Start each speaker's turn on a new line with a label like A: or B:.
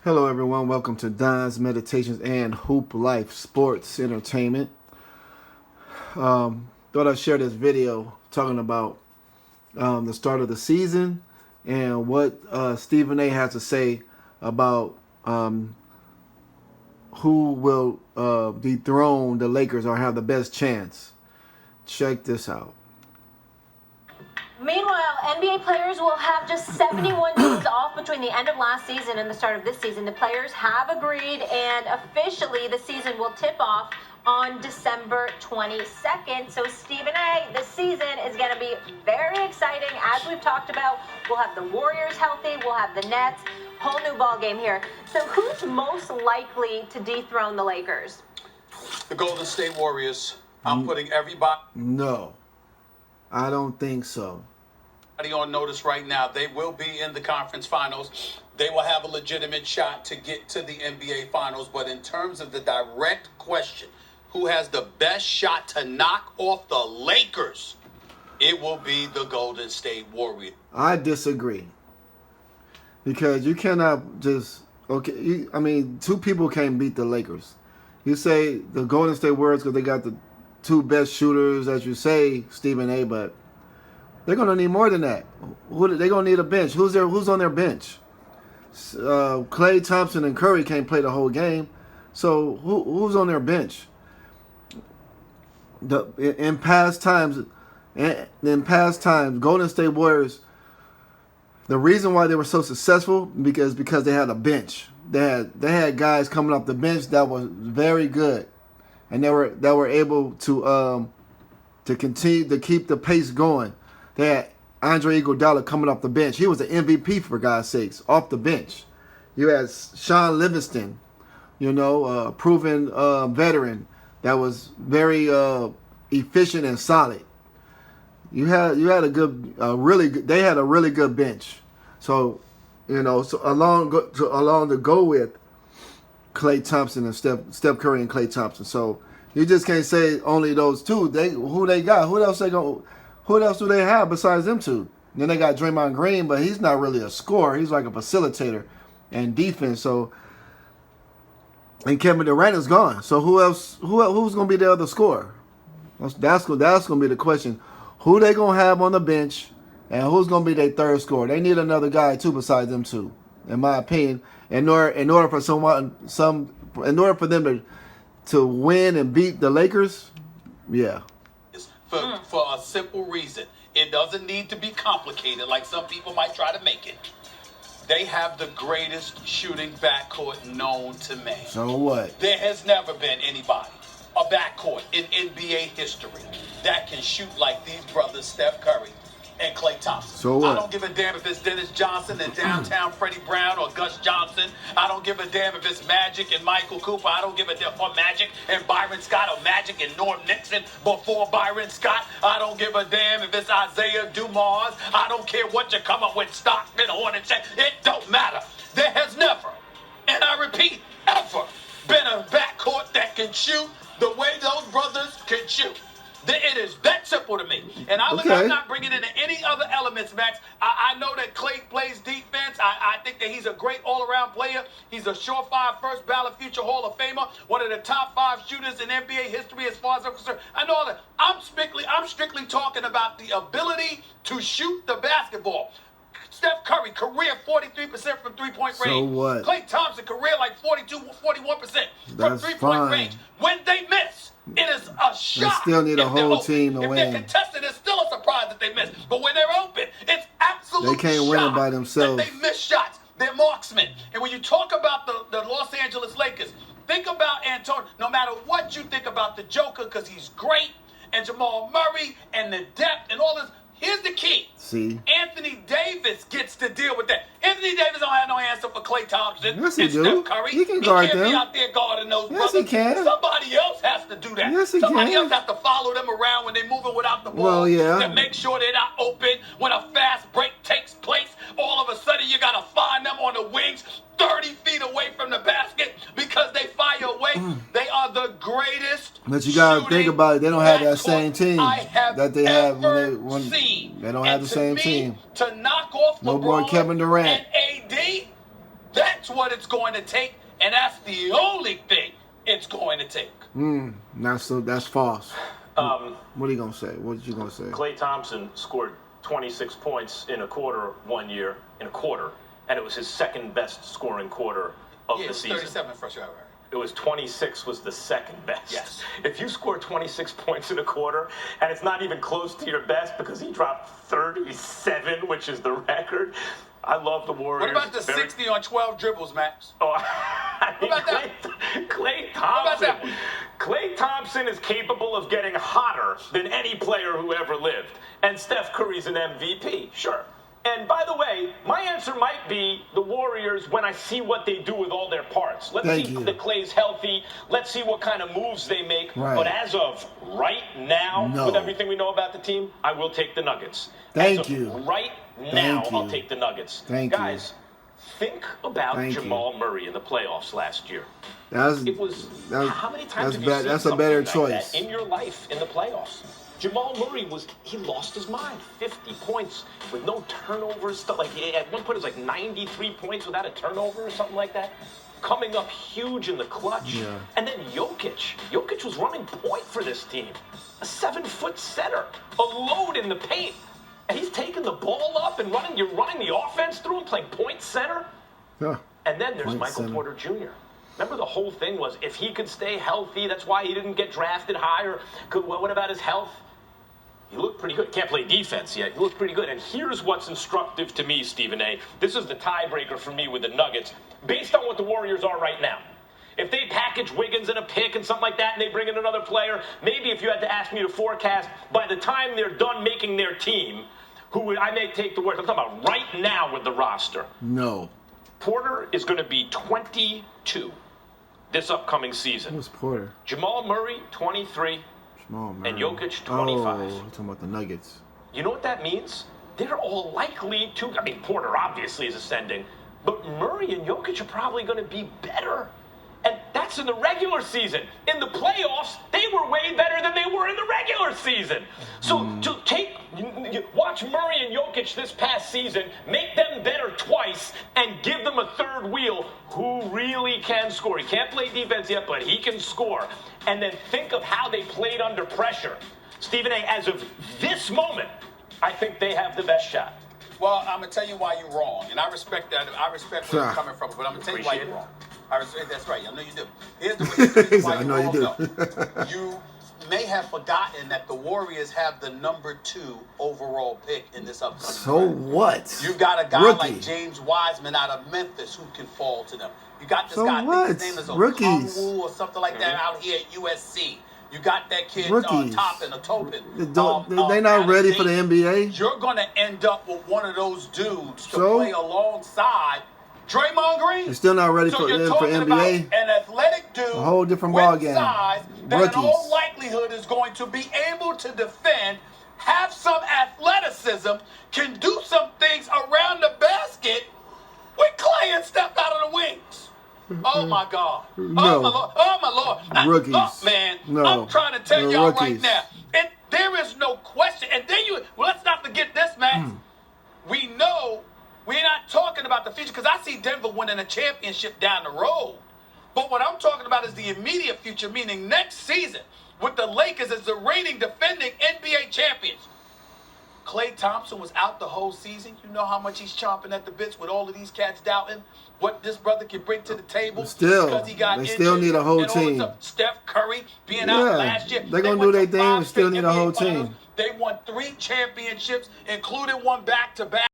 A: Hello, everyone. Welcome to Don's Meditations and Hoop Life Sports Entertainment. Thought I'd share this video talking about the start of the season and what Stephen A. has to say about who will dethrone the Lakers or have the best chance. Check this out.
B: Meanwhile, NBA players will have just 71 days off between the end of last season and the start of this season. The players have agreed, and officially the season will tip off on December 22nd. So, Stephen A., the season is going to be very exciting. As we've talked about, we'll have the Warriors healthy, we'll have the Nets, whole new ball game here. So, who's most likely to dethrone the Lakers?
C: The Golden State Warriors. I'm putting everybody.
A: No, I don't think so.
C: On notice right now. They will be in the conference finals. They will have a legitimate shot to get to the NBA finals. But in terms of the direct question, who has the best shot to knock off the Lakers, it will be the Golden State Warriors.
A: I disagree. Because you cannot just, two people can't beat the Lakers. You say the Golden State Warriors because they got the two best shooters, as you say, Stephen A., but they're going to need more than that. They're going to need a bench. Who's on their bench? Klay Thompson and Curry can't play the whole game. So who's on their bench? In past times, Golden State Warriors, the reason why they were so successful because they had a bench. They had guys coming off the bench that was very good, and they were able to continue to keep the pace going. They had Andre Iguodala coming off the bench. He was an MVP, for God's sakes, off the bench. You had Sean Livingston, proven veteran that was very efficient and solid. You had a good, really good. They had a really good bench. So, along to go with Klay Thompson and Steph Curry and Klay Thompson. So you just can't say only those two. Who they got? Who else do they have besides them two? Then they got Draymond Green, but he's not really a scorer. He's like a facilitator and defense. So, and Kevin Durant is gone. So who's going to be the other scorer? That's going to be the question. Who they going to have on the bench, and who's going to be their third scorer? They need another guy too besides them two, in my opinion. In order for them to win and beat the Lakers, yeah.
C: For a simple reason. It doesn't need to be complicated like some people might try to make it. They have the greatest shooting backcourt known to man.
A: So what?
C: There has never been anybody, a backcourt in NBA history, that can shoot like these brothers Steph Curry and Klay Thompson.
A: So what?
C: I don't give a damn if it's Dennis Johnson and downtown Freddie Brown or Gus Johnson. I don't give a damn if it's Magic and Michael Cooper. I don't give a damn for Magic and Byron Scott or Magic and Norm Nixon before Byron Scott. I don't give a damn if it's Isaiah Dumas. I don't care what you come up with, Stockton, Hornacek. It don't matter. There has never, and I repeat, ever been a backcourt that can shoot the way those brothers can shoot. It is that simple to me. And I'm not bringing in any other elements, Max. I know that Klay plays defense. I think that he's a great all-around player. He's a surefire first ballot future Hall of Famer, one of the top 5 shooters in NBA history as far as I'm concerned. I know all that. I'm strictly talking about the ability to shoot the basketball. Steph Curry, career 43% from three-point range.
A: So what?
C: Klay Thompson, career like 41% from three-point range. When they miss, it is a shot.
A: They still need a whole team to
C: win.
A: win.
C: If they're contested, it's still a surprise that they miss. But when they're open, it's absolutely
A: they can't win it by themselves.
C: They miss shots. They're marksmen. And when you talk about the Los Angeles Lakers, think about Antonio. No matter what you think about the Joker, because he's great, and Jamal Murray, and the depth, and all this, here's the key.
A: See?
C: Anthony Davis gets to deal with that. Anthony Davis don't have no answer for Klay Thompson
A: yes, he
C: and
A: do.
C: Steph Curry.
A: He can guard
C: can't
A: them.
C: be out there guarding those
A: yes,
C: brothers.
A: He can.
C: Somebody else has to do that.
A: Yes, he
C: Somebody
A: can.
C: else has to follow them around when they're moving without the ball.
A: Well, yeah.
C: To make sure they're not open. When a fast break takes place, all of a sudden you got to find them on the wings 30 feet away from the basket because they fire away. They are the greatest.
A: But you got to think about it. They don't have that same team that they have when they don't have the same team.
C: To knock off
A: no
C: LeBron
A: more Kevin Durant
C: and AD, that That's what it's going to take, and that's the only thing it's going to take.
A: That's false. What are you gonna say? What you gonna say?
D: Klay Thompson scored 26 points in a quarter one year, and it was his second best scoring quarter of the season.
C: 37 first year.
D: It was 26 was the second best.
C: Yes.
D: If you score 26 points in a quarter, and it's not even close to your best because he dropped 37, which is the record. I love the Warriors.
C: What about the 60 on 12 dribbles, Max?
D: Oh, I mean,
C: What about
D: Klay Thompson.
C: What about that?
D: Klay Thompson is capable of getting hotter than any player who ever lived. And Steph Curry's an MVP, sure. And by the way, my answer might be the Warriors when I see what they do with all their parts. Let's see if Klay's healthy. Let's see what kind of moves they make.
A: Right.
D: But as of right now,
A: No.
D: with everything we know about the team, I will take the Nuggets.
A: Thank
D: as of
A: you.
D: Right now,
A: Thank you.
D: I'll take the Nuggets.
A: Thank you.
D: Guys, think about
A: Thank
D: Jamal Murray in the playoffs last year.
A: That's
D: How many times have you seen
A: that's a
D: something
A: better
D: like
A: choice.
D: that in your life in the playoffs? Jamal Murray he lost his mind. 50 points with no turnovers. At one point it was like 93 points without a turnover or something like that. Coming up huge in the clutch.
A: Yeah.
D: And then Jokic was running point for this team. A 7-foot center, a load in the paint. And he's taking the ball up and you're running the offense through him, playing point center.
A: Huh.
D: And then there's
A: Point
D: Michael
A: center.
D: Porter Jr. Remember the whole thing was if he could stay healthy, that's why he didn't get drafted higher. What about his health? He looked pretty good. Can't play defense yet. He looked pretty good. And here's what's instructive to me, Stephen A. This is the tiebreaker for me with the Nuggets, based on what the Warriors are right now. If they package Wiggins in a pick and something like that and they bring in another player, maybe if you had to ask me to forecast, by the time they're done making their team, I may take the word. I'm talking about right now with the roster.
A: No.
D: Porter is going to be 22 this upcoming season.
A: Who's Porter?
D: Jamal Murray, 23.
A: Jamal Murray.
D: And Jokic, 25.
A: Oh, you're talking about the Nuggets.
D: You know what that means? They're all likely to. I mean, Porter obviously is ascending, but Murray and Jokic are probably going to be better. And that's in the regular season. In the playoffs, they were way better than they were in the regular season. So to watch Murray and Jokic this past season, make them better twice, and give them a third wheel who really can score. He can't play defense yet, but he can score. And then think of how they played under pressure. Stephen A., as of this moment, I think they have the best shot.
C: Well, I'm going to tell you why you're wrong. And I respect that. I respect where you're coming from. But I'm going to tell you why you're wrong. That's right. I know you do. Here's the reason why you're wrong, though. You may have forgotten that the Warriors have the number 2 overall pick in this upcoming
A: So
C: draft.
A: what?
C: You've got a guy
A: Rookie.
C: like James Wiseman out of Memphis who can fall to them. You got this
A: So
C: guy, I
A: what?
C: think his name is
A: Rookies.
C: Okongwu or something like that out here at USC. You got that kid
A: Rookies.
C: Toppin, a Topin.
A: They're not ready for the NBA.
C: You're going to end up with one of those dudes to
A: So?
C: play alongside Draymond Green.
A: They're still not ready for
C: you're
A: for
C: talking
A: NBA.
C: about an athletic dude,
A: A whole different
C: with
A: ball game.
C: size that
A: Rookies.
C: in all likelihood is going to be able to defend, have some athleticism, can do some things around the basket with Clay and step out of the wings. Oh my God!
A: No.
C: Oh my Lord! Oh my Lord!
A: Rookies.
C: Look, man,
A: No.
C: I'm trying to tell
A: They're
C: y'all right
A: rookies.
C: now. There is no question. And then let's not forget this, Max. We know we're not talking about the future because I see Denver winning a championship down the road. But what I'm talking about is the immediate future, meaning next season with the Lakers as the reigning defending NBA champions. Klay Thompson was out the whole season. You know how much he's chomping at the bits with all of these cats doubting what this brother can bring to the table.
A: But still,
C: because he got
A: they still
C: injured
A: need a whole
C: and all this
A: team.
C: stuff. Steph Curry being
A: Yeah,
C: out last year.
A: they're gonna
C: went
A: do their
C: to
A: thing
C: 5
A: and still
C: straight
A: need a whole
C: NBA finals.
A: team.
C: They won 3 championships, including one back-to-back.